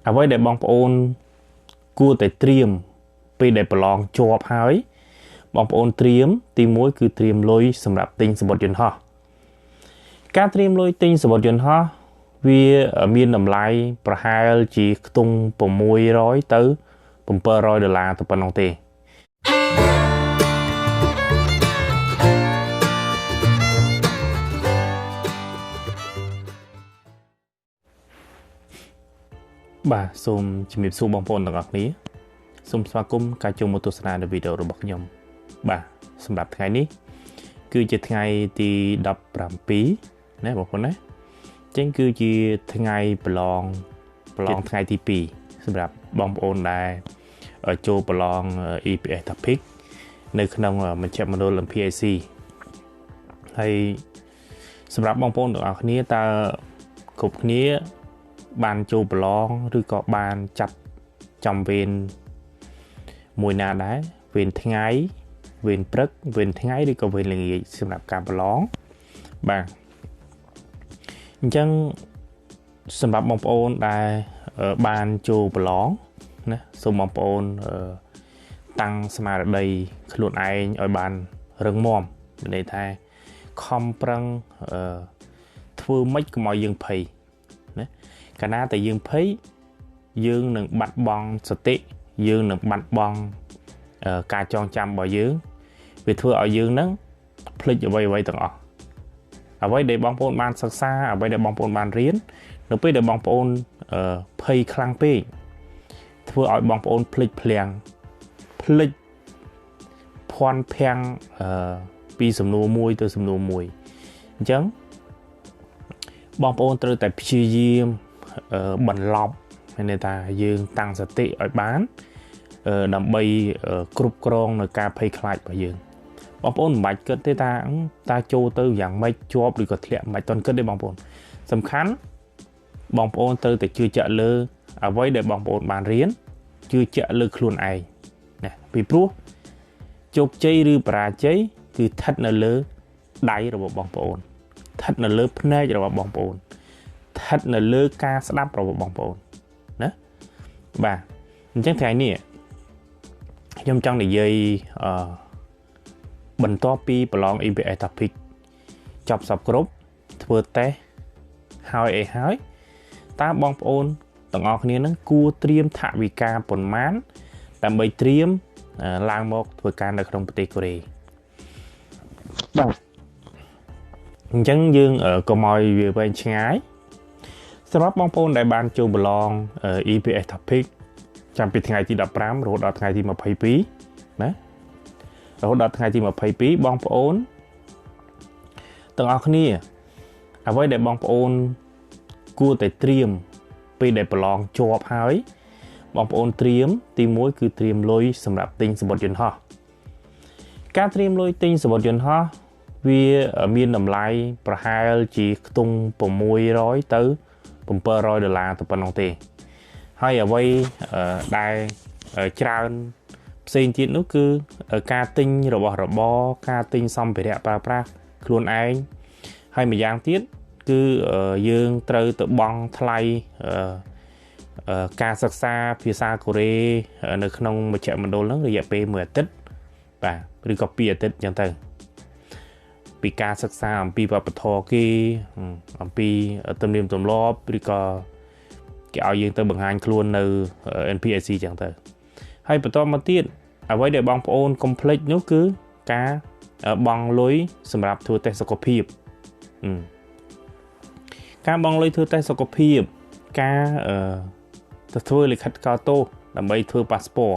អ្វីដែលបងប្អូនគួរតែត្រៀមពេលដែលប្រឡងជាប់ហើយបងប្អូនត្រៀមទី1គឺត្រៀមលុយសម្រាប់ទិញសំបុត្រយន្តហោះការត្រៀមលុយទិញសំបុត្រយន្តហោះវាមានតម្លៃប្រហែលជាខ្ទង់$600ទៅ$700ទៅប៉ុណ្ណោះទេបាទសូមជំរាបសួរបងប្អូនទាំងអស់គ្នាសូមស្វាគមន៍ការចូលមកទស្សនានៅវីដេអូរបស់ខ្ញុំបាទសម្រាប់ថ្ងៃនេះគឺជាថ្ងៃទី17ណាបងប្អូនណាចឹងគឺជាថ្ងៃប្រឡងថ្ងៃទី2សម្រាប់បងប្អូនដែលចូលប្រឡង EPS Topic នៅក្នុងមជ្ឈមណ្ឌល MPIC ហើយសម្រាប់បងប្អូនទាំងអស់គ្នាតើគ្រប់គ្នាបានចូលប្រឡងឬក៏បានចាប់ចំវេនមួយណាដែរវេនថ្ងៃវេនព្រឹកវេនថ្ងៃឬក៏វេនល្ងាចសម្រាប់ការប្រឡងបាទអញ្ចឹងសម្រាប់បងប្អូនដែលបានចូលប្រឡងណាសូមបងប្អូនតាំងស្មារតីខ្លួនឯងឲ្យបានរឹងមាំមានន័យថាខំប្រឹងធ្វើម៉េចកុំឲ្យយើងភ័យណាកាលណាតែយើងភ័យយើងនឹងបាត់បង់សតិយើងនឹងបាត់បង់ការចងចាំរបស់យើងវាធ្វើឲ្យយើងនឹងភ្លេចអ្វីៗទាំងអស់អ្វីដែលបងប្អូនបានសិក្សាអ្វីដែលបងប្អូនបានរៀននៅពេលដែលបងប្អូនភ័យខ្លាំងពេកធ្វើឲ្យបងប្អូនភ្លេចភ្លាំងភ្លេចភ័ន្តភាំងពីសំណួរមួយទៅសំណួរមួយអញ្ចឹងបងប្អូនត្រូវតែព្យាយាមបន្លប់មានន័យថាយើងតាំងសតិឲ្យបានដើម្បីគ្រប់គ្រងនៅការភ័យខ្លាចរបស់យើងបងប្អូនមិនបាច់គិតទេតាចូលទៅយ៉ាងម៉េចជាប់ឬក៏ធ្លាក់មិនបាច់តន់គិតទេបងប្អូនសំខាន់បងប្អូនត្រូវតែជឿជាក់លើអ្វីដែលបងប្អូនបានរៀនជឿជាក់លើខ្លួនឯងណាពីព្រោះជោគជ័យឬបរាជ័យគឺស្ថិតនៅលើដៃរបស់បងប្អូនស្ថិតនៅលើភ្នែករបស់បងប្អូនស្ថិតនៅលើការស្ដាប់របស់បងប្អូនណាបាទអញ្ចឹងថ្ងៃនេះខ្ញុំចង់និយាយបន្ទាប់ពីប្រឡង EPS Topic ចប់សពគ្រប់ធ្វើតេស្តហើយតើបងប្អូនទាំងអស់គ្នានឹងគួរត្រៀមថវិកាប៉ុន្មានដើម្បីត្រៀមឡើងមកធ្វើការនៅក្នុងប្រទេសកូរ៉េបាទអញ្ចឹងយើងកុំឲ្យវាវែងឆ្ងាយសម្រាប់បងប្អូនដែលបានចូលប្រឡង EPS Topic ចាំពីថ្ងៃទី15រហូតដល់ថ្ងៃទី22ណារហូតដល់ថ្ងៃទី22បងប្អូនទាំងអស់គ្នាអ្វីដែលបងប្អូនគួរតែត្រៀមពេលដែលប្រឡងជាប់ហើយបងប្អូនត្រៀមទី1គឺត្រៀមលុយសម្រាប់ទិញសំបុត្រយន្តហោះការត្រៀមលុយទិញសំបុត្រយន្តហោះវាមានតម្លៃប្រហែលជាខ្ទង់$600ទៅ$700ទៅប៉ុណ្ណោះទេហើយអ្វីដែលច្រើនផ្សេងទៀតនោះគឺការទិញរបស់របរការទិញសម្ភារៈប្រើប្រាស់ខ្លួនឯងហើយម្យ៉ាងទៀតគឺយើងត្រូវទៅបង់ថ្លៃការសិក្សាភាសាកូរ៉េនៅក្នុងមជ្ឈមណ្ឌលហ្នឹងរយៈពេល1អាទិត្យបាទឬក៏2អាទិត្យអញ្ចឹងទៅពីការសិក្សាអំពីវប្បធម៌គេអំពីទំនៀមទម្លាប់ឬក៏គេឲ្យយើងទៅបង្ហាញខ្លួននៅ NPIC អញ្ចឹងទៅហើយបន្តមកទៀតអ្វីដែលបងប្អូនកុំភ្លេចនោះគឺការបង់លុយសម្រាប់ធ្វើតេស្តសុខភាពការបង់លុយធ្វើតេស្តសុខភាពការទៅធ្វើលិខិតកោតោសដើម្បីធ្វើប៉ាសពត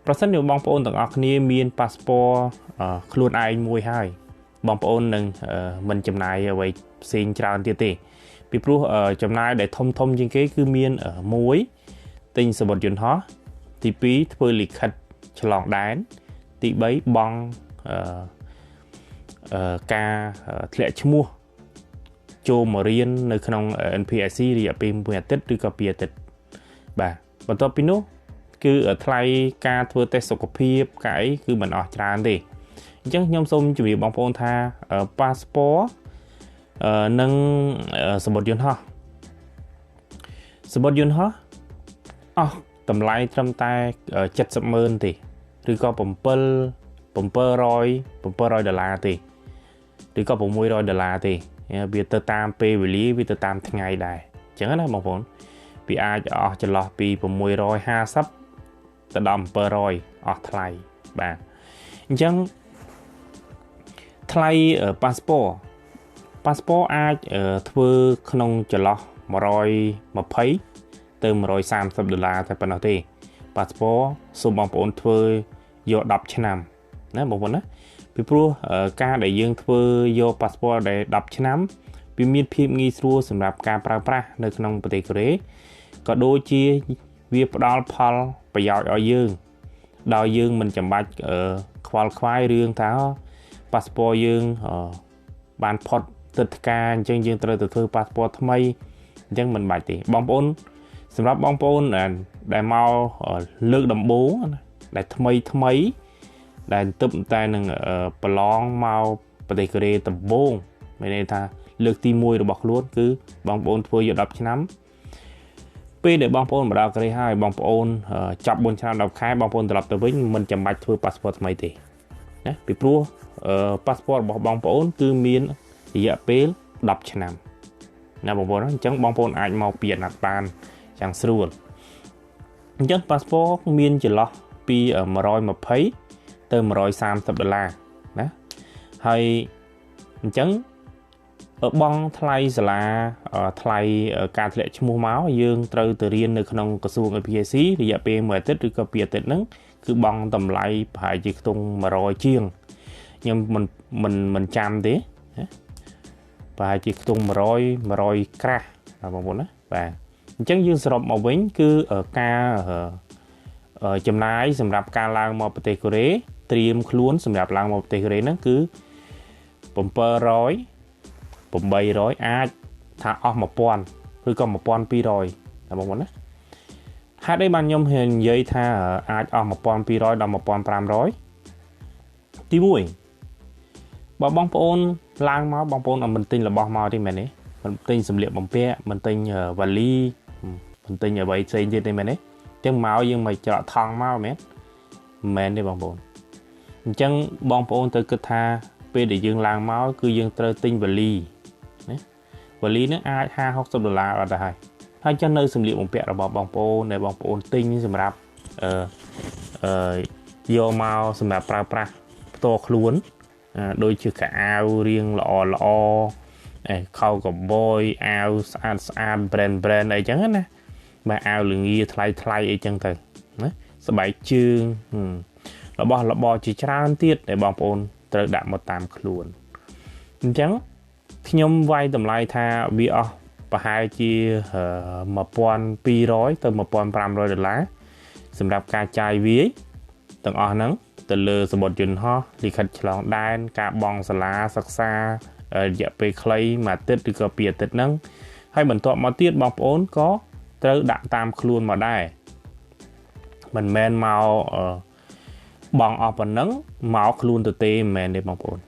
ប្រសិនជាបងប្អូនទាំងអស់គ្នាមានប៉ាសពតខ្លួនឯងមួយហើយបងប្អូននឹងមិនចំណាយអ្វីផ្សេងច្រើនទៀតទេពីព្រោះចំណាយដែលធំជាងគេគឺមាន1ទិញសំបុត្រយន្តហោះទី2ធ្វើលិខិតឆ្លងដែនទី3បង់ការធ្លាក់ឈ្មោះចូលមករៀននៅក្នុង NPIC រយៈពេល1អាទិត្យឬក៏2អាទិត្យបាទបន្ទាប់ពីនោះគឺថ្លៃការធ្វើតេស្តសុខភាពកាយគឺមិនអស់ច្រើនទេអញ្ចឹងខ្ញុំសូមជម្រាបបងប្អូនថាប៉ាសពតនិងសំបុត្រយន្តហោះ tầm lại trăm tay chất sập mơn thì rồi có bấm pơ roi đờ la thì rồi có bấm môi roi đờ la thì việc tơ tam pe về lý việc tơ tam ngày đại chẳng hạn là bóng vốn vì ai cho lọt vì bấm môi roi ha sắp tơ đầm pơ roi thay bà chẳng thay ở passport ai thưa không cho lọt mà roi mà thấy từ $130 tại bên đây passport số bằng bốn thưa vô đọc cho nằm nè một vấn á vì pro ca để dương thưa vô passport để đọc cho nằm vì miền phim nghi xua sầm rạp ca pra nơi trongประเทศ Korea ก็โดยជាវាផ្ដល់ផលប្រយោជន៍ឲ្យយើងដោយយើងមិនចាំបាច់ខ្វល់ខ្វាយរឿងថា passport យើងបានផុតទឹកការអញ្ចឹងយើងត្រូវទៅធ្វើ passport ថ្មីអញ្ចឹងមិនបាច់ទេបងប្អូនសម្រាប់បងប្អូនដែលមកលើកដំបូងដែលថ្មីដែលទើបតែនឹងប្រឡងមកប្រទេសកូរ៉េដំបូងមានន័យថាលើកទី1របស់ខ្លួនគឺបងប្អូនធ្វើយក10ឆ្នាំពេលដែលបងប្អូនមកដល់កូរ៉េហើយបងប្អូនចាប់4ឆ្នាំ10ខែបងប្អូនត្រឡប់ទៅវិញមិនចាំបាច់ធ្វើ passport ថ្មីទេណាពីព្រោះ passport របស់បងប្អូនគឺមានរយៈពេល10ឆ្នាំណាបងប្អូនអញ្ចឹងបងប្អូនអាចមកពីអាណត្តិបានយ៉ាងស្រួលអញ្ចឹង passport មានចន្លោះពី$120ទៅ$130ណាហើយអញ្ចឹងបង់ថ្លៃសាលាថ្លៃការធ្លាក់ឈ្មោះមកយើងត្រូវទៅរៀននៅក្នុងក្រសួង APSC រយៈពេល1អាទិត្យឬក៏2អាទិត្យហ្នឹងគឺបង់តម្លៃប្រហែលជាខ្ទង់100ជាងខ្ញុំមិនចាំទេប្រហែលជាខ្ទង់100ក្រាស់បងប្អូនណាបាទអញ្ចឹងយើងសរុបមកវិញគឺការចំណាយសម្រាប់ការឡើងមកប្រទេសកូរ៉េត្រៀមខ្លួនសម្រាប់ឡើងមកប្រទេសកូរ៉េហ្នឹងគឺ$700 $800អាចថាអស់1000ឬក៏1200តែបងប្អូនណាហេតុអីបានខ្ញុំនិយាយថាអាចអស់1200ដល់1500ទី1បើបងប្អូនឡើងមកបងប្អូនអត់មិនទិញរបស់មកទេមែនទេមិនទិញសម្លៀកបំពាក់មិនទិញវ៉ាលីមិនទិញអ្វីផ្សេងទៀតទេមែនទេទាំងមកយើងមកច្រកថងមកមែនទេបងប្អូនអញ្ចឹងបងប្អូនត្រូវគិតថាពេលដែលយើងឡើងមកគឺយើងត្រូវទិញវ៉ាលីណាវ៉ាលីហ្នឹងអាច$50-$60អត់ដែរហើយចឹងនៅសម្លៀកបំពាក់របស់បងប្អូនដែលបងប្អូនទិញសម្រាប់យកមកសម្រាប់ប្រើប្រាស់ផ្ទាល់ខ្លួនដូចជាកៅអៅរៀងល្អខោកបយអាវស្អាត brand អីចឹងណាបាទអាវលងាថ្លៃអីចឹងទៅណាស្បែកជើងរបស់របរជាច្រើនទៀតដែលបងប្អូនត្រូវដាក់មកតាមខ្លួនអញ្ចឹងខ្ញុំវាយតម្លៃថាវាអស់ប្រហែលជា$1200ទៅ$1500សម្រាប់ការចាយវាយទាំងអស់ហ្នឹងទៅលើសម្បត្តិយន្តហោះលិខិតឆ្លងដែនការបង់សាលាសិក្សារយៈពេលខ្លី1អាទិត្យឬក៏2អាទិត្យហ្នឹងហើយបន្ទាប់មកទៀតបងប្អូនក៏ត្រូវដាក់តាមខ្លួនមកដែរមិនមែនមកបងអស់ប៉ុណ្ណឹងមកខ្លួនទៅទេមិនមែនទេបងប្អូន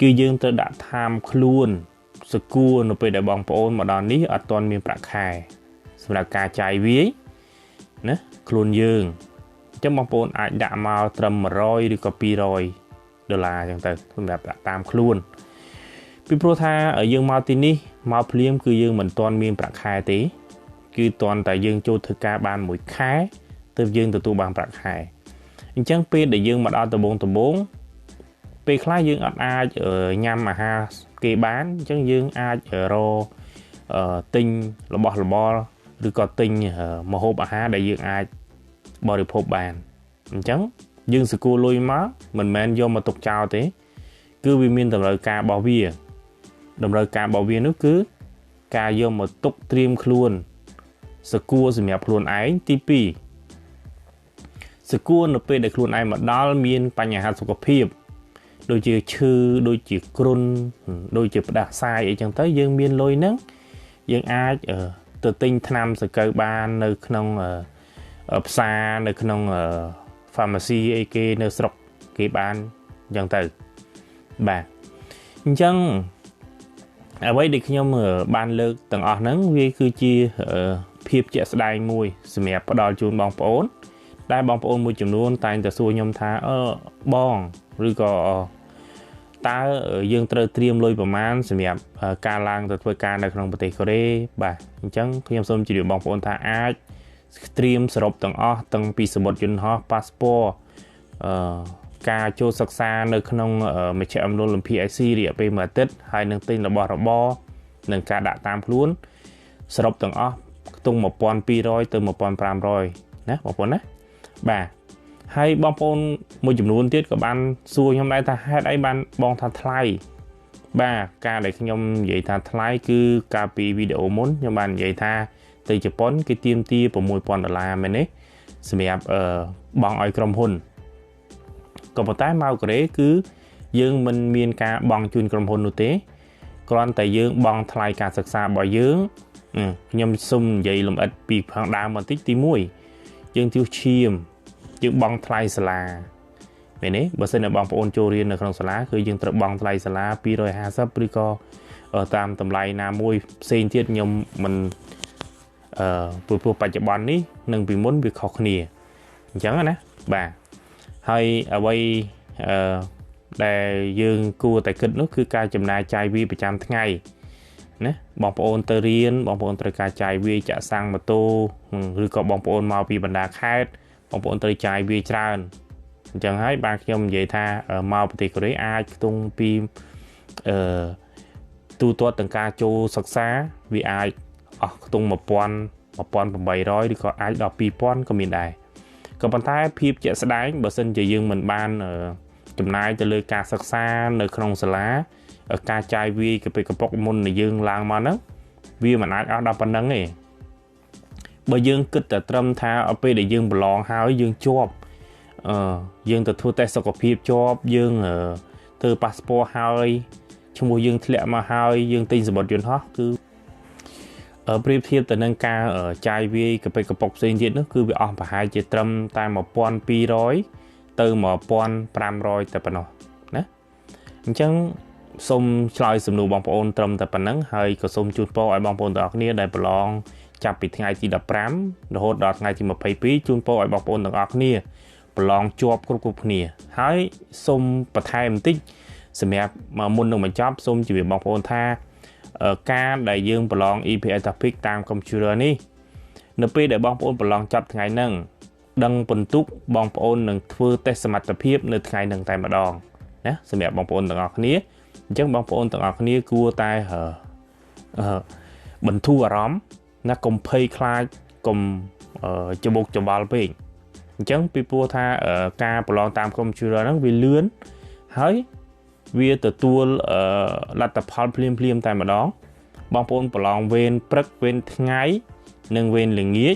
គឺយើងត្រូវដាក់តាមខ្លួនសកួរនៅពេលដែលបងប្អូនមកដល់នេះអត់ទាន់មានប្រាក់ខែសម្រាប់ការចាយវាយណាខ្លួនយើងអញ្ចឹងបងប្អូនអាចដាក់មកត្រឹម$100ឬក៏$200ចឹងទៅសម្រាប់ដាក់តាមខ្លួនពីព្រោះថាយើងមកទីនេះមកភ្លាមគឺយើងមិនទាន់មានប្រាក់ខែទេគឺទាន់តែយើងចូលធ្វើការបាន1ខែទើបយើងទទួលបានប្រាក់ខែអញ្ចឹងពេលដែលយើងមកដល់ដំបូងពេលខ្លះយើងអត់អាចញ៉ាំអាហារគេបានអញ្ចឹងយើងអាចរកទិញរបស់របរឬក៏ទិញម្ហូបអាហារដែលយើងអាចបរិភោគបានអញ្ចឹងយើងសកួរលុយមកមិនមែនយកមកទុកចោលទេគឺវាមានតម្រូវការរបស់វានោះគឺការយកមកទុកត្រៀមខ្លួនសកួរសម្រាប់ខ្លួនឯងទី2សកួរនៅពេលដែលខ្លួនឯងមកដល់មានបញ្ហាសុខភាពដូចជាឈឺដូចជាគ្រុនដូចជាផ្ដាសាយអីចឹងទៅយើងមានលុយហ្នឹងយើងអាចទៅទិញថ្នាំសង្កូវបាននៅក្នុងផ្សារនៅក្នុង pharmacy អីគេនៅស្រុកគេបានអញ្ចឹងទៅបាទអញ្ចឹងអ្វីដែលខ្ញុំបានលើកទាំងអស់ហ្នឹងវាគឺជាភ ភាពជាក់ស្ដែងមួយសម្រាប់ផ្ដល់ជូនបងប្អូនដែលបងប្អូនមួយចំនួនតែងតែសួរខ្ញុំថាបងឬក៏តើយើងត្រូវត្រៀមលុយប្រមាណសម្រាប់ការឡើងទៅធ្វើការនៅក្នុងប្រទេសកូរ៉េបាទអញ្ចឹងខ្ញុំសូមជម្រាបបងប្អូនថាអាចត្រៀមសរុបទាំងអស់ទាំងពីសំបុត្រយន្តហោះ passport ការចូលសិក្សានៅក្នុងមជ្ឈមណ្ឌល PIC រយៈពេល1អាទិត្យហើយនឹងទិញរបស់របរនិងការដាក់តាមខ្លួនសរុបទាំងអស់ខ្ទង់1200ទៅ1500ណាបងប្អូនណាបាទហើយបងប្អូនមួយចំនួនទៀតក៏បានសួរខ្ញុំដែរថាហេតុអីបានបងថាថ្លៃបាទការដែលខ្ញុំនិយាយថាថ្លៃគឺកាលពីវីដេអូមុនខ្ញុំបាននិយាយថាទៅជប៉ុនគេទាមទារ$6000មែនទេសម្រាប់បងឲ្យក្រុមហ៊ុនក៏ប៉ុន្តែមកកូរ៉េគឺយើងមិនមានការបង់ជូនក្រុមហ៊ុននោះទេគ្រាន់តែយើងបង់ថ្លៃការសិក្សារបស់យើងខ្ញុំសូមនិយាយលម្អិតពីខាងដើមបន្តិចទី1យើងជួសឈាមយើងបង់ថ្លៃសាលាមែនទេបើសិនជាបងប្អូនចូលរៀននៅក្នុងសាលាគឺយើងត្រូវបង់ថ្លៃសាលា250ឬក៏តាមតម្លៃណាមួយផ្សេងទៀតខ្ញុំមិនព្រោះបច្ចុប្បន្ននេះនិងពីមុនវាខុសគ្នាអញ្ចឹងណាបាទហើយអ្វីដែលយើងគួរតែគិតនោះគឺការចំណាយចាយវាប្រចាំថ្ងៃណាបងប្អូនទៅរៀនបងប្អូនត្រូវការចាយវាចាក់សាំងម៉ូតូឬក៏បងប្អូនមកពីបណ្ដាខេត្តបងប្អូនត្រូវចាយវាច្រើនអញ្ចឹងហើយបាទខ្ញុំនិយាយថាមកប្រទេសកូរ៉េអាចខ្ទង់ពីទូទាត់ទាំងការចូលសិក្សាវាអាចអស់ខ្ទង់1800ឬក៏អាចដល់2000ក៏មានដែរក៏ប៉ុន្តែភាពជាក់ស្ដែងបើសិនជាយើងមិនបានចំណាយទៅលើការសិក្សានៅក្នុងសាលាការចាយវាកពុកមុនដែលយើងឡើងមកហ្នឹងវាមិនអាចអស់ដល់ប៉ុណ្្នឹងទេបើយើងគិតតែត្រឹមថាឲ្យពេលដែលយើងប្រឡងហើយយើងជាប់យើងទៅធ្វើតេស្តសុខភាពជាប់យើងធ្វើ passport ហើយឈ្មោះយើងធ្លាក់មកហើយយើងទិញសំបុត្រយន្តហោះគឺប្រៀបធៀបទៅនឹងការចាយវាយកពុកផ្សេងទៀតនោះគឺវាអស់ប្រហែលជាត្រឹមតែ1200ទៅ1500តែប៉ុណ្ណោះណាអញ្ចឹងសូមឆ្លើយសំណួរបងប្អូនត្រឹមតែប៉ុណ្្នឹងហើយក៏សូមជូនពរឲ្យបងប្អូនទាំងអស់គ្នាដែលប្រឡងចាប់ពីថ្ងៃទី15រហូតដល់ថ្ងៃទី22ជូនពរឲ្យបងប្អូនទាំងអស់គ្នាប្រឡងជាប់គ្រប់គ្នាហើយសូមបន្ថែមបន្តិចសម្រាប់មុននឹងបញ្ចប់សូមជម្រាបបងប្អូនថាការដែលយើងប្រឡង EPA topic តាម computer នេះនៅពេលដែលបងប្អូនប្រឡងចប់ថ្ងៃហ្នឹងដឹងបន្ទុកបងប្អូននឹងធ្វើតេស្តសមត្ថភាពនៅថ្ងៃហ្នឹងតែម្ដងណាសម្រាប់បងប្អូនទាំងអស់គ្នាអញ្ចឹងបងប្អូនទាំងអស់គ្នាគួរតែបន្ធូរអារម្មណ៍ណាកុំភ័យខ្លាចកុំច្បុកច្បល់ពេកអញ្ចឹងពីព្រោះថាការប្រឡងតាម computer ហ្នឹងវាលឿនហើយវាទទួលលទ្ធផលភ្លាមតែម្ដងបងប្អូនប្រឡងវេនព្រឹកវេនថ្ងៃនិងវេនល្ងាច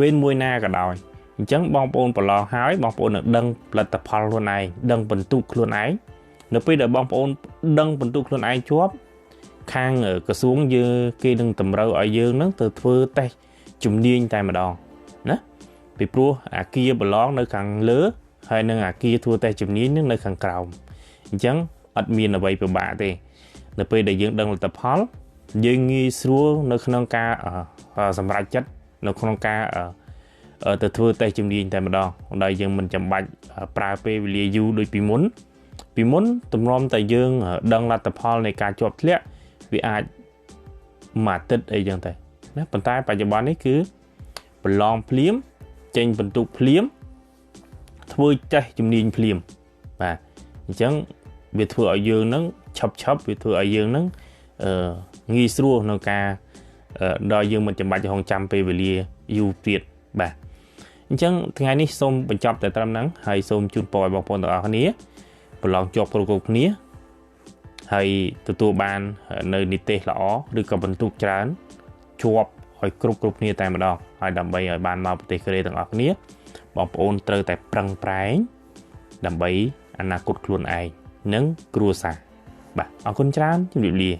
វេនមួយណាក៏ដោយអញ្ចឹងបងប្អូនប្រឡងហើយបងប្អូននឹងដឹងផលិតផលខ្លួនឯងដឹងបន្ទុកខ្លួនឯងនៅពេលដែលបងប្អូនដឹងបន្ទុកខ្លួនឯងជាប់ខាងក្រសួងយើងគេនឹងតម្រូវឲ្យយើងនឹងទៅធ្វើតេស្តជំនាញតែម្ដងណាពីព្រោះអាគារប្រឡងនៅខាងលើហើយនឹងអាគារធ្វើតេស្តជំនាញនឹងនៅខាងក្រោមអញ្ចឹងអត់មានអ្វីពិបាកទេនៅពេលដែលយើងដឹងលទ្ធផលយើងងាយស្រួលនៅក្នុងការសម្រេចចិត្តនៅក្នុងការទៅធ្វើតេស្តជំនាញតែម្ដងដោយយើងមិនចាំបាច់ប្រើពេលវេលាយូរដូចពីមុនទម្រាំតែយើងដឹងលទ្ធផលនៃការជាប់ធ្លាក់វាអាចមួយអាទិត្យអីចឹងទៅណាប៉ុន្តែបច្ចុប្បន្ននេះគឺប្រឡងភ្លាមចេញបន្ទុកភ្លាមធ្វើតេស្តជំនាញភ្លាមបាទអញ្ចឹងវាធ្វើឲ្យយើងនឹងឆាប់វាធ្វើឲ្យយើងនឹងងាយស្រួលក្នុងការដល់យើងមិនចាំបាច់រងចាំពេលវេលាយូរទៀតបាទអញ្ចឹងថ្ងៃនេះសូមបញ្ចប់តែត្រឹមហ្នឹងហើយសូមជូនពរឲ្យបងប្អូនទាំងអស់គ្នាប្រឡងជាប់គ្រប់គ្នាហើយទទួលបាននៅនិទេសល្អឬក៏បន្ទុកច្រើនជាប់ឲ្យគ្រប់គ្នាតែម្ដងហើយដើម្បីឲ្យបានមកប្រទេសកូរ៉េទាំងអស់គ្នាបងប្អូនត្រូវតែប្រឹងប្រែងដើម្បីអនាគតខ្លួនឯងនិងគ្រួសារបាទអរគុណច្រើនជម្រាបលា